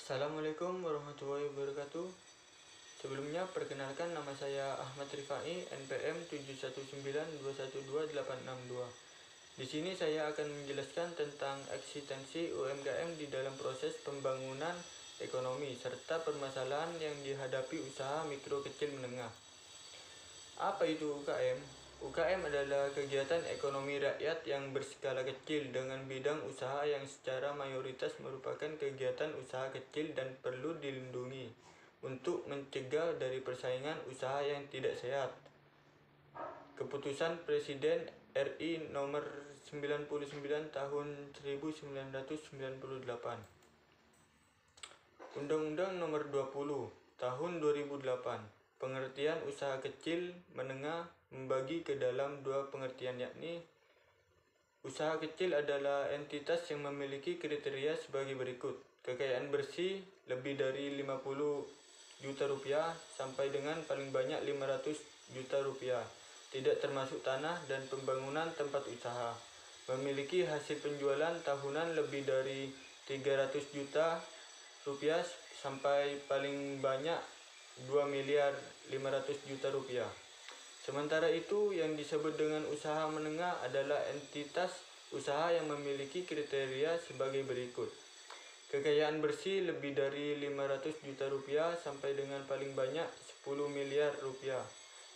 Assalamualaikum warahmatullahi wabarakatuh. Sebelumnya perkenalkan, nama saya Ahmad Rifai, NPM 719212862. Di sini saya akan menjelaskan tentang eksistensi UMKM di dalam proses pembangunan ekonomi serta permasalahan yang dihadapi usaha mikro kecil menengah. Apa itu UKM? UKM adalah kegiatan ekonomi rakyat yang berskala kecil dengan bidang usaha yang secara mayoritas merupakan kegiatan usaha kecil dan perlu dilindungi untuk mencegah dari persaingan usaha yang tidak sehat. Keputusan Presiden RI nomor 99 tahun 1998. Undang-Undang nomor 20 tahun 2008. Pengertian usaha kecil menengah membagi ke dalam dua pengertian, yakni usaha kecil adalah entitas yang memiliki kriteria sebagai berikut: kekayaan bersih lebih dari 50 juta rupiah sampai dengan paling banyak 500 juta rupiah, tidak termasuk tanah dan pembangunan tempat usaha, memiliki hasil penjualan tahunan lebih dari 300 juta rupiah sampai paling banyak 2.500.000.000 juta rupiah. Sementara itu, yang disebut dengan usaha menengah adalah entitas usaha yang memiliki kriteria sebagai berikut: kekayaan bersih lebih dari 500 juta rupiah sampai dengan paling banyak 10 miliar rupiah,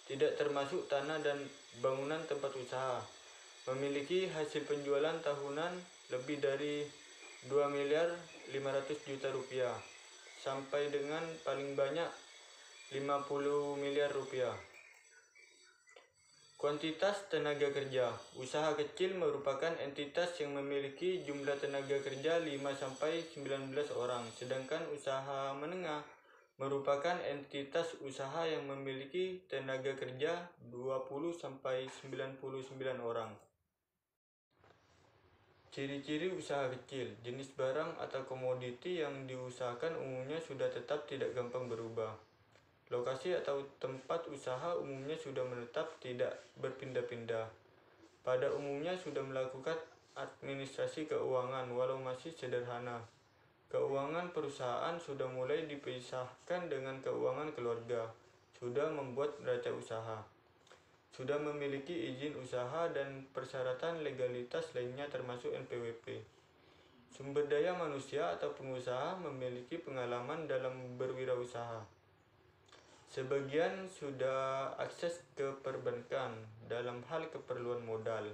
tidak termasuk tanah dan bangunan tempat usaha, memiliki hasil penjualan tahunan lebih dari 2.500.000.000 juta rupiah sampai dengan paling banyak 50 miliar rupiah. Kuantitas tenaga kerja. Usaha kecil merupakan entitas yang memiliki jumlah tenaga kerja 5-19 orang, sedangkan usaha menengah merupakan entitas usaha yang memiliki tenaga kerja 20-99 orang. Ciri-ciri usaha kecil. Jenis barang atau komoditi yang diusahakan umumnya sudah tetap, tidak gampang berubah. Lokasi atau tempat usaha umumnya sudah menetap, tidak berpindah-pindah. Pada umumnya sudah melakukan administrasi keuangan walau masih sederhana. Keuangan perusahaan sudah mulai dipisahkan dengan keuangan keluarga. Sudah membuat neraca usaha. Sudah memiliki izin usaha dan persyaratan legalitas lainnya termasuk NPWP. Sumber daya manusia atau pengusaha memiliki pengalaman dalam berwirausaha. Sebagian sudah akses ke perbankan dalam hal keperluan modal.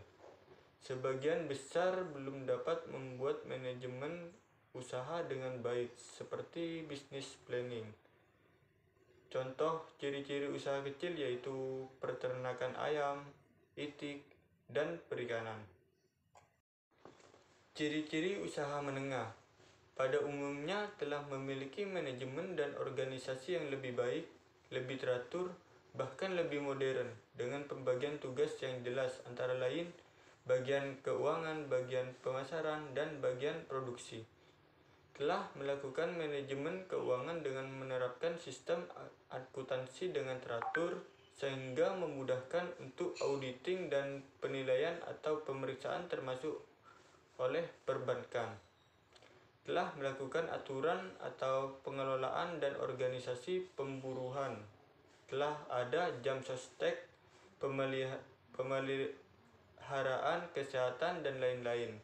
Sebagian besar belum dapat membuat manajemen usaha dengan baik, seperti business planning. Contoh ciri-ciri usaha kecil yaitu peternakan ayam, itik, dan perikanan. Ciri-ciri usaha menengah. Pada umumnya telah memiliki manajemen dan organisasi yang lebih baik, lebih teratur, bahkan lebih modern, dengan pembagian tugas yang jelas antara lain bagian keuangan, bagian pemasaran, dan bagian produksi. Telah melakukan manajemen keuangan dengan menerapkan sistem akuntansi dengan teratur sehingga memudahkan untuk auditing dan penilaian atau pemeriksaan termasuk oleh perbankan. Telah melakukan aturan atau pengelolaan dan organisasi pemburuan. Telah ada jam sostek, pemeliharaan kesehatan, dan lain-lain.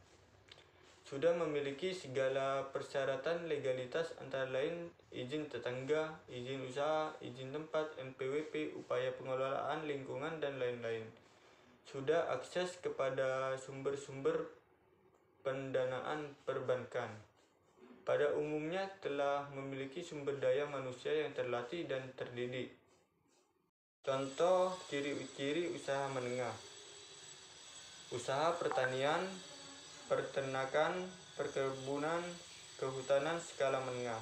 Sudah memiliki segala persyaratan legalitas antara lain izin tetangga, izin usaha, izin tempat, NPWP, upaya pengelolaan lingkungan, dan lain-lain. Sudah akses kepada sumber-sumber pendanaan perbankan. Pada umumnya telah memiliki sumber daya manusia yang terlatih dan terdidik. Contoh ciri-ciri usaha menengah: usaha pertanian, peternakan, perkebunan, kehutanan skala menengah.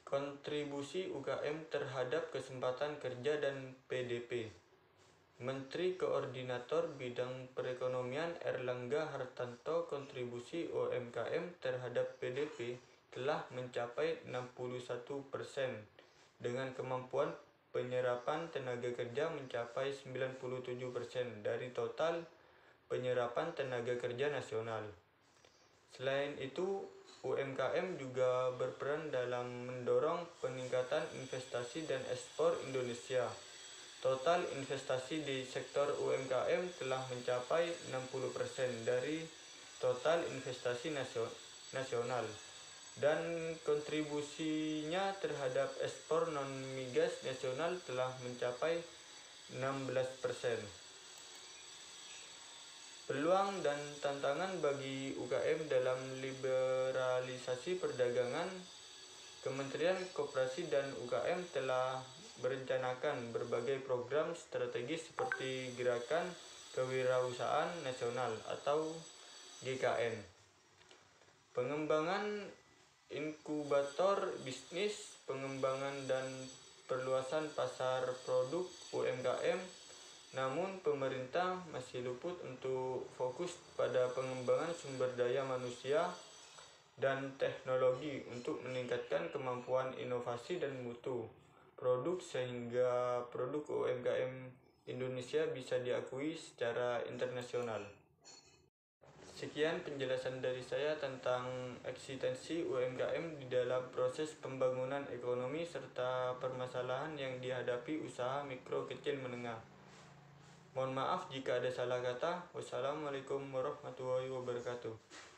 Kontribusi UKM terhadap kesempatan kerja dan PDP. Menteri Koordinator Bidang Perekonomian Erlangga Hartarto, kontribusi UMKM terhadap PDP telah mencapai 61%, dengan kemampuan penyerapan tenaga kerja mencapai 97% dari total penyerapan tenaga kerja nasional. Selain itu, UMKM juga berperan dalam mendorong peningkatan investasi dan ekspor Indonesia. Total investasi di sektor UMKM telah mencapai 60% dari total investasi nasional, dan kontribusinya terhadap ekspor non-migas nasional telah mencapai 16%. Peluang dan tantangan bagi UKM dalam liberalisasi perdagangan. Kementerian Koperasi dan UKM telah merencanakan berbagai program strategis seperti Gerakan Kewirausahaan Nasional atau GKN, pengembangan inkubator bisnis, pengembangan dan perluasan pasar produk UMKM. Namun pemerintah masih luput untuk fokus pada pengembangan sumber daya manusia dan teknologi untuk meningkatkan kemampuan inovasi dan mutu produk sehingga produk UMKM Indonesia bisa diakui secara internasional. Sekian penjelasan dari saya tentang eksistensi UMKM di dalam proses pembangunan ekonomi serta permasalahan yang dihadapi usaha mikro kecil menengah. Mohon maaf jika ada salah kata. Wassalamualaikum warahmatullahi wabarakatuh.